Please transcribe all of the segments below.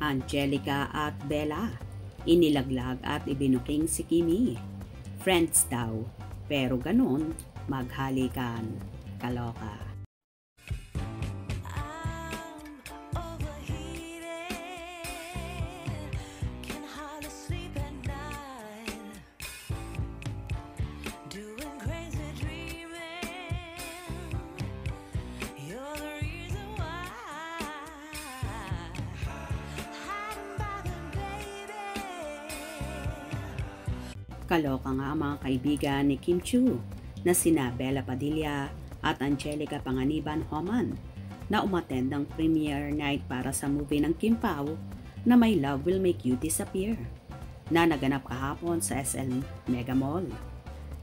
Angelica at Bella. Inilaglag at ibinuking si Kimi. Friends daw, pero ganun, maghalikan. Kaloka. Kaloka nga ang mga kaibigan ni Kim Chiu na sina Bella Padilla at Angelica Panganiban-Homan na umattend ng premiere night para sa movie ng Kim Pao na My Love Will Make You Disappear na naganap kahapon sa SM Mega Mall.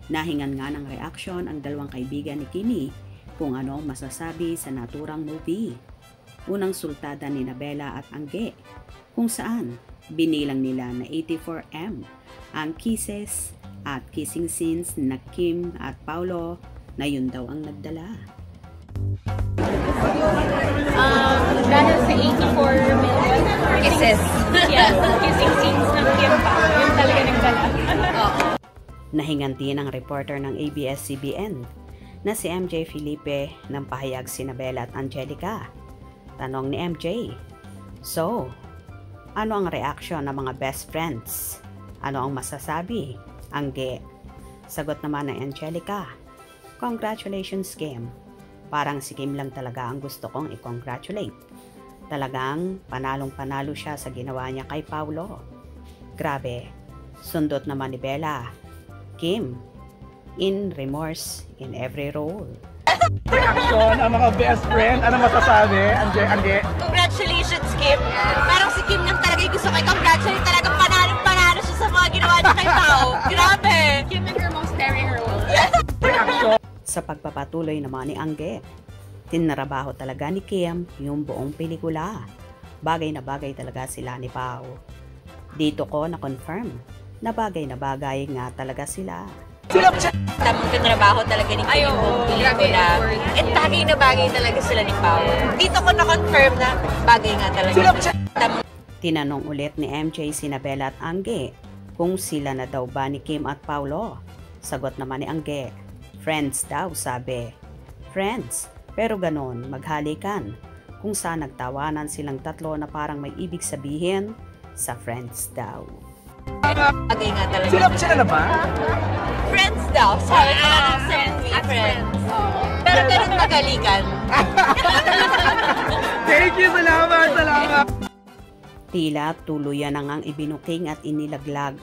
Nahingan nga ng reaksyon ang dalawang kaibigan ni Kimi kung ano ang masasabi sa naturang movie. Unang sultada ni Bella at Angge kung saan binilang nila na 84M ang kisses at kissing scenes na Kim at Paulo na yun daw ang nagdala. Dahil sa 84 million kisses. Yes, kissing scenes ng Kim pa. Yun talaga nagdala. Nahinganti ng reporter ng ABS-CBN na si MJ Felipe ng pahayag sina Bella at Angelica. Tanong ni MJ, "So, ano ang reaksyon ng mga best friends? Ano ang masasabi?" Angge. Sagot naman ng Angelica, "Congratulations, Kim. Parang si Kim lang talaga ang gusto kong i-congratulate. Talagang panalong-panalo siya sa ginawa niya kay Paulo." Grabe. Sundot naman ni Bella, "Kim, in remorse in every role." Reaksyon ang mga best friend. Ano masasabi? Angge? Congratulations, Kim. Parang si Kim lang talaga yung gusto ko i-congratulate. Talagang panalo siya sa mga ginawa niya kay Pao. Grabe! Kim in her most daring role. Reaksyon. Sa pagpapatuloy naman ni Angge, tinrabaho talaga ni Kim yung buong pelikula. Bagay na bagay talaga sila ni Pao. Dito ko na-confirm na bagay nga talaga sila. Tamang tinrabaho talaga ni Kim yung buong pelikula. At bagay talaga sila ni Pao. Dito ko na-confirm na bagay nga talaga. Tinanong ulit ni MJ sina Bella at Angge kung sila na daw ba ni Kim at Paulo. Sagot naman ni Angge, friends daw sabi. Friends, pero ganon, maghalikan. Kung saan nagtawanan silang tatlo na parang may ibig sabihin sa friends daw. Bagay nga talaga. Sila na ba? Friends daw. Sabi ko lang friends. Pero ganun maghalikan. Thank you, salamat. Tila tuluyan na ngang ibinuking at inilaglag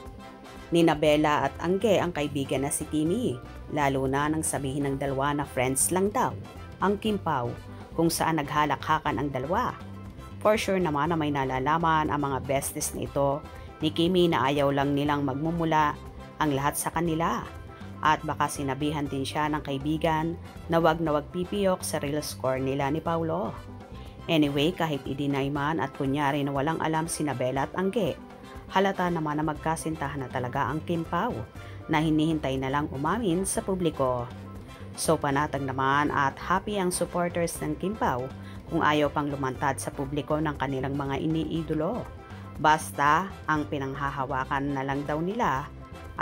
ni Bella at Angge ang kaibigan na si Kimi, lalo na nang sabihin ng dalawa na friends lang daw ang Kim Pao kung saan naghalakhakan ang dalawa. For sure naman na may nalalaman ang mga besties na ito ni Kimi na ayaw lang nilang magmumula ang lahat sa kanila at baka sinabihan din siya ng kaibigan na wag pipiyok sa real score nila ni Paulo. Anyway, kahit i-deny man at kunyari na walang alam sina Bella at Angge, halata naman na magkasintahan na talaga ang Kim Pao na hinihintay na lang umamin sa publiko. So panatag naman at happy ang supporters ng Kim Pao kung ayaw pang lumantad sa publiko ng kanilang mga iniidolo. Basta ang pinanghahawakan na lang daw nila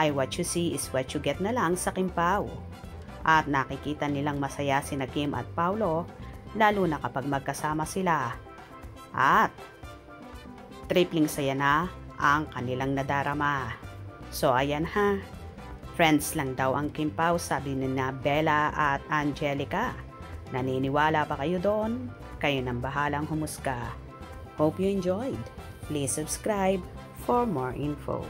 ay what you see is what you get na lang sa Kim Pao. At nakikita nilang masaya sina Kim at Paulo lalo na kapag magkasama sila. At tripling saya na ang kanilang nadarama. So ayan ha, friends lang daw ang Kim Pao sabi ni Bella at Angelica. Naniniwala ba kayo doon? Kayo nang bahalang humusga. Hope you enjoyed. Please subscribe for more info.